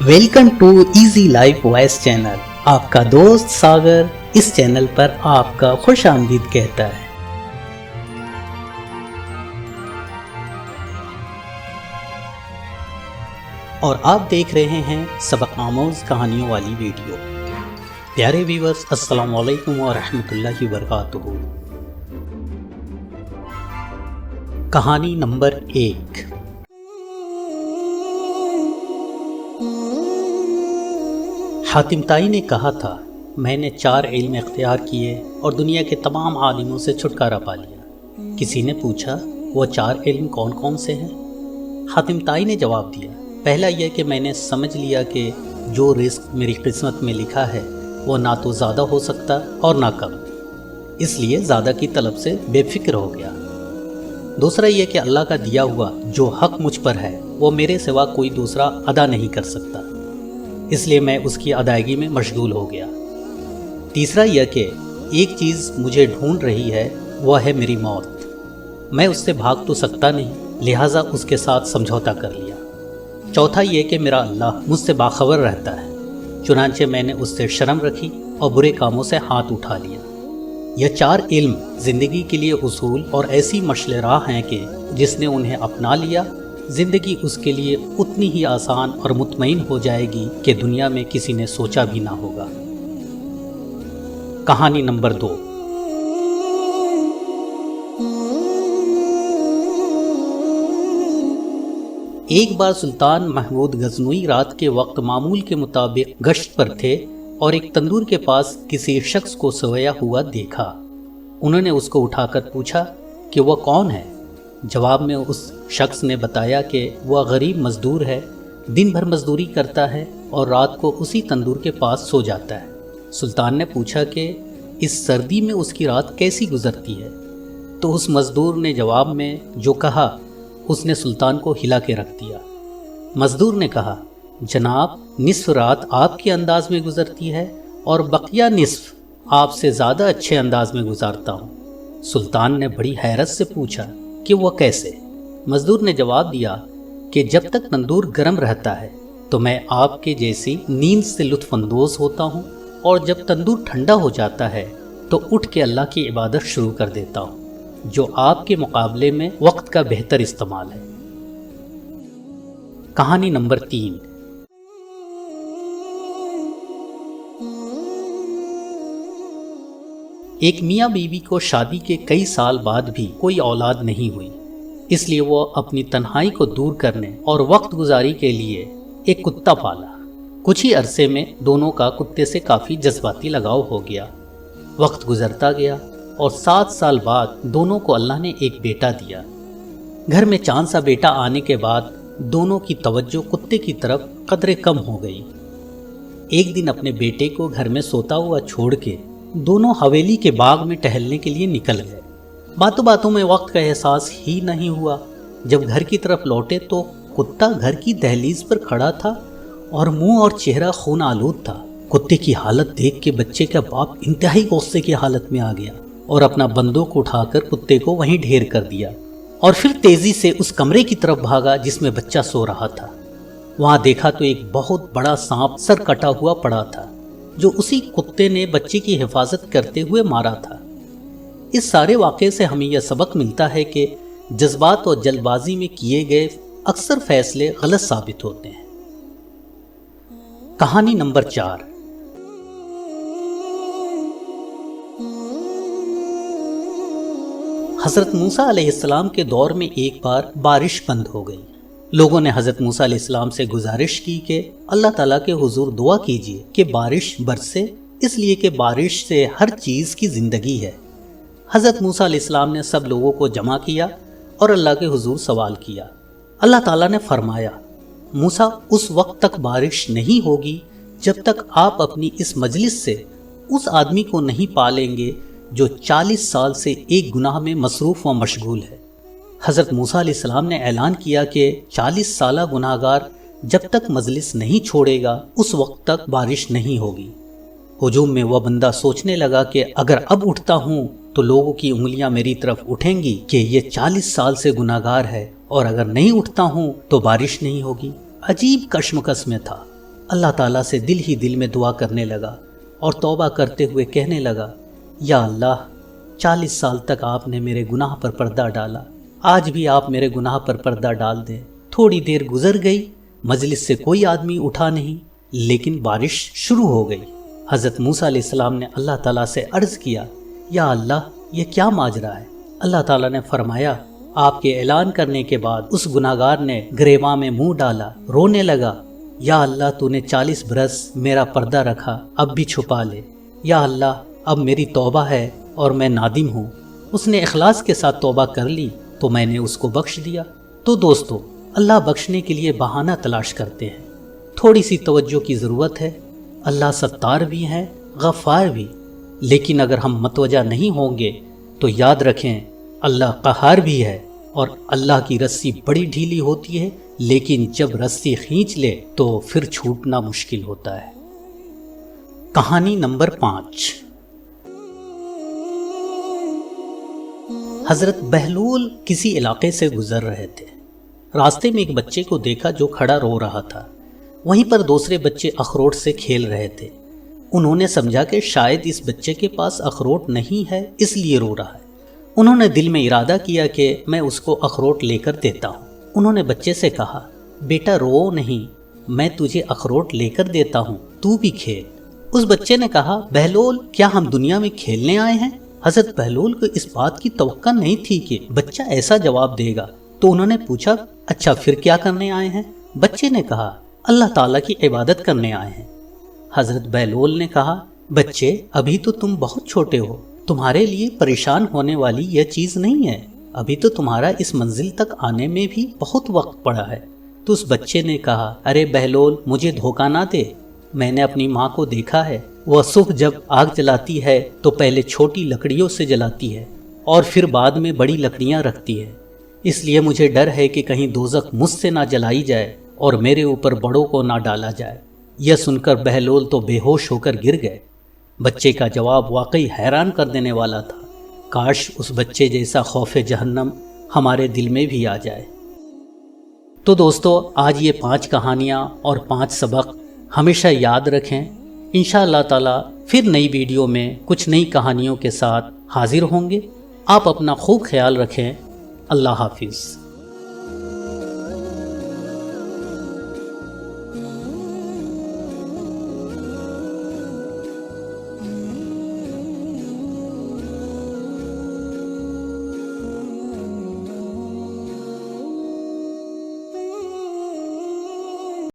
Welcome to easy life voice channel. आपका दोस्त सागर इस चैनल पर आपका खुश आमदीद कहता है। और आप देख रहे हैं सबक आमोज कहानियों वाली वीडियो। प्यारे व्यूअर्स, अस्सलाम वालेकुम व रहमतुल्लाहि व बरकातुहू। कहानी नंबर 1। हातिम ताई ने कहा था, मैंने 4 इल्म इख्तियार किए और दुनिया के तमाम आलिमों से छुटकारा पा लिया। किसी ने पूछा, वो 4 इल्म कौन कौन से हैं? हातिम ताई ने जवाब दिया, पहला यह कि मैंने समझ लिया कि जो रिस्क मेरी किस्मत में लिखा है वो ना तो ज़्यादा हो सकता और ना कम, इसलिए ज़्यादा की तलब से बेफिक्र हो गया। दूसरा यह कि अल्लाह का दिया हुआ जो हक़ मुझ पर है वो मेरे सिवा कोई दूसरा अदा नहीं कर सकता, इसलिए मैं उसकी अदायगी में मशगूल हो गया। तीसरा यह कि एक चीज़ मुझे ढूंढ रही है, वह है मेरी मौत। मैं उससे भाग तो सकता नहीं, लिहाजा उसके साथ समझौता कर लिया। चौथा यह कि मेरा अल्लाह मुझसे बाखबर रहता है, चुनांचे मैंने उससे शर्म रखी और बुरे कामों से हाथ उठा लिया। यह 4 इल्म ज़िंदगी के लिए उसूल और ऐसी मशले राह हैं कि जिसने उन्हें अपना लिया, ज़िंदगी उसके लिए उतनी ही आसान और मुतमईन हो जाएगी कि दुनिया में किसी ने सोचा भी ना होगा। कहानी नंबर 2। एक बार सुल्तान महमूद गजनवी रात के वक्त मामूल के मुताबिक गश्त पर थे और एक तंदूर के पास किसी शख्स को सोया हुआ देखा। उन्होंने उसको उठाकर पूछा कि वह कौन है। जवाब में उस शख्स ने बताया कि वह गरीब मजदूर है, दिन भर मजदूरी करता है और रात को उसी तंदूर के पास सो जाता है। सुल्तान ने पूछा कि इस सर्दी में उसकी रात कैसी गुजरती है। तो उस मजदूर ने जवाब में जो कहा उसने सुल्तान को हिला के रख दिया। मजदूर ने कहा, जनाब, निस्फ रात आपके अंदाज में गुजरती है और बकिया निस्फ आपसे ज़्यादा अच्छे अंदाज में गुजारता हूँ। सुल्तान ने बड़ी हैरत से पूछा कि वह कैसे। मजदूर ने जवाब दिया कि जब तक तंदूर गर्म रहता है तो मैं आपके जैसी नींद से लुत्फानंदोज होता हूँ, और जब तंदूर ठंडा हो जाता है तो उठ के अल्लाह की इबादत शुरू कर देता हूँ, जो आपके मुकाबले में वक्त का बेहतर इस्तेमाल है। कहानी नंबर 3। एक मियाँ बीवी को शादी के कई साल बाद भी कोई औलाद नहीं हुई, इसलिए वो अपनी तन्हाई को दूर करने और वक्त गुजारी के लिए एक कुत्ता पाला। कुछ ही अरसे में दोनों का कुत्ते से काफ़ी जज्बाती लगाव हो गया। वक्त गुजरता गया और 7 साल बाद दोनों को अल्लाह ने एक बेटा दिया। घर में चांद सा बेटा आने के बाद दोनों की तवज्जो कुत्ते की तरफ कदरे कम हो गई। एक दिन अपने बेटे को घर में सोता हुआ छोड़ के दोनों हवेली के बाग में टहलने के लिए निकल गए। बातों बातों में वक्त का एहसास ही नहीं हुआ। जब घर की तरफ लौटे तो कुत्ता घर की दहलीज पर खड़ा था और मुंह और चेहरा खून आलूद था। कुत्ते की हालत देख के बच्चे का बाप इंतहाई गुस्से की हालत में आ गया और अपना बंदूक उठाकर कुत्ते को वहीं ढेर कर दिया और फिर तेजी से उस कमरे की तरफ भागा जिसमें बच्चा सो रहा था। वहां देखा तो एक बहुत बड़ा सांप सर कटा हुआ पड़ा था, जो उसी कुत्ते ने बच्चे की हिफाजत करते हुए मारा था। इस सारे वाक़े से हमें यह सबक मिलता है कि जज्बात और जल्दबाजी में किए गए अक्सर फैसले गलत साबित होते हैं। कहानी नंबर 4। हज़रत मूसा अलैहिस्सलाम के दौर में एक बार बारिश बंद हो गई। लोगों ने हज़रत मूसा अलैहिस्सलाम से गुजारिश की कि अल्लाह ताला के हुजूर दुआ कीजिए कि बारिश बरसे, इसलिए कि बारिश से हर चीज़ की ज़िंदगी है। हज़रत मूसा अलैहिस्सलाम ने सब लोगों को जमा किया और अल्लाह के हुजूर सवाल किया। अल्लाह ताला ने फरमाया, मूसा, उस वक्त तक बारिश नहीं होगी जब तक आप अपनी इस मजलिस से उस आदमी को नहीं पालेंगे जो 40 साल से एक गुनाह में मसरूफ़ व मशगूल है। हज़रत मूसा अलैहिस्सलाम ने ऐलान किया कि 40 साला गुनाहगार जब तक मजलिस नहीं छोड़ेगा उस वक्त तक बारिश नहीं होगी। हुजूम में वह बंदा सोचने लगा कि अगर अब उठता हूँ तो लोगों की उंगलियां मेरी तरफ उठेंगी कि ये 40 साल से गुनाहगार है, और अगर नहीं उठता हूँ तो बारिश नहीं होगी। अजीब कश्मकश में था। اللہ تعالیٰ سے دل ہی دل میں دعا کرنے لگا اور توبہ کرتے ہوئے کہنے لگا، یا اللہ 40 سال تک آپ نے میرے گناہ پر پردہ ڈالا، آج بھی آپ میرے گناہ پر پردہ ڈال دیں۔ تھوڑی دیر گزر گئی، مجلس سے کوئی آدمی اٹھا نہیں، لیکن بارش شروع ہو گئی۔ حضرت موسیٰ علیہ السلام نے اللہ تعالیٰ سے عرض کیا، یا اللہ یہ کیا ماجرا ہے؟ اللہ تعالیٰ نے فرمایا، آپ کے اعلان کرنے کے بعد اس گناہگار نے گریباں میں منہ ڈالا، رونے لگا، یا اللہ تو نے 40 برس میرا پردہ رکھا، اب بھی چھپا لے، یا اللہ اب میری توبہ ہے اور میں نادم ہوں۔ اس نے اخلاص کے ساتھ توبہ کر لی تو میں نے اس کو بخش دیا۔ تو دوستو، اللہ بخشنے کے لیے بہانہ تلاش کرتے ہیں، تھوڑی سی توجہ کی ضرورت ہے۔ اللہ ستار بھی ہے، غفار بھی، لیکن اگر ہم متوجہ نہیں ہوں گے تو یاد رکھیں اللہ قہار بھی ہے، اور اللہ کی رسی بڑی ڈھیلی ہوتی ہے، لیکن جب رسی کھینچ لے تو پھر چھوٹنا مشکل ہوتا ہے۔ کہانی نمبر 5۔ حضرت بہلول کسی علاقے سے گزر رہے تھے۔ راستے میں ایک بچے کو دیکھا جو کھڑا رو رہا تھا۔ وہیں پر دوسرے بچے اخروٹ سے کھیل رہے تھے۔ انہوں نے سمجھا کہ شاید اس بچے کے پاس اخروٹ نہیں ہے، اس لیے رو رہا ہے۔ انہوں نے دل میں ارادہ کیا کہ میں اس کو اخروٹ لے کر دیتا ہوں۔ انہوں نے بچے سے کہا، بیٹا رو نہیں، میں تجھے اخروٹ لے کر دیتا ہوں، تو بھی کھیل۔ اس بچے نے کہا، بہلول کیا ہم دنیا میں کھیلنے آئے ہیں؟ حضرت بہلول کو اس بات کی توقع نہیں تھی کہ بچہ ایسا جواب دے گا، تو انہوں نے پوچھا، اچھا پھر کیا کرنے آئے ہیں؟ بچے نے کہا، اللہ تعالیٰ کی عبادت کرنے آئے ہیں۔ حضرت بہلول نے کہا، بچے ابھی تو تم بہت چھوٹے ہو، تمہارے لیے پریشان ہونے والی یہ چیز نہیں ہے، ابھی تو تمہارا اس منزل تک آنے میں بھی بہت وقت پڑا ہے۔ تو اس بچے نے کہا، ارے بہلول مجھے دھوکہ نہ دے، میں نے اپنی ماں کو دیکھا ہے، وہ صبح جب آگ جلاتی ہے تو پہلے چھوٹی لکڑیوں سے جلاتی ہے اور پھر بعد میں بڑی لکڑیاں رکھتی ہے، اس لیے مجھے ڈر ہے کہ کہیں دوزخ مجھ سے نہ جلائی جائے اور میرے اوپر بڑوں کو نہ ڈالا جائے۔ یہ سن کر بہلول تو بے ہوش ہو کر گر گئے۔ بچے کا جواب واقعی حیران کر دینے والا تھا۔ کاش اس بچے جیسا خوف جہنم ہمارے دل میں بھی آ جائے۔ تو دوستو، آج یہ 5 کہانیاں اور 5 سبق ہمیشہ یاد رکھیں۔ انشاءاللہ تعالی پھر نئی ویڈیو میں کچھ نئی کہانیوں کے ساتھ حاضر ہوں گے۔ آپ اپنا خوب خیال رکھیں۔ اللہ حافظ۔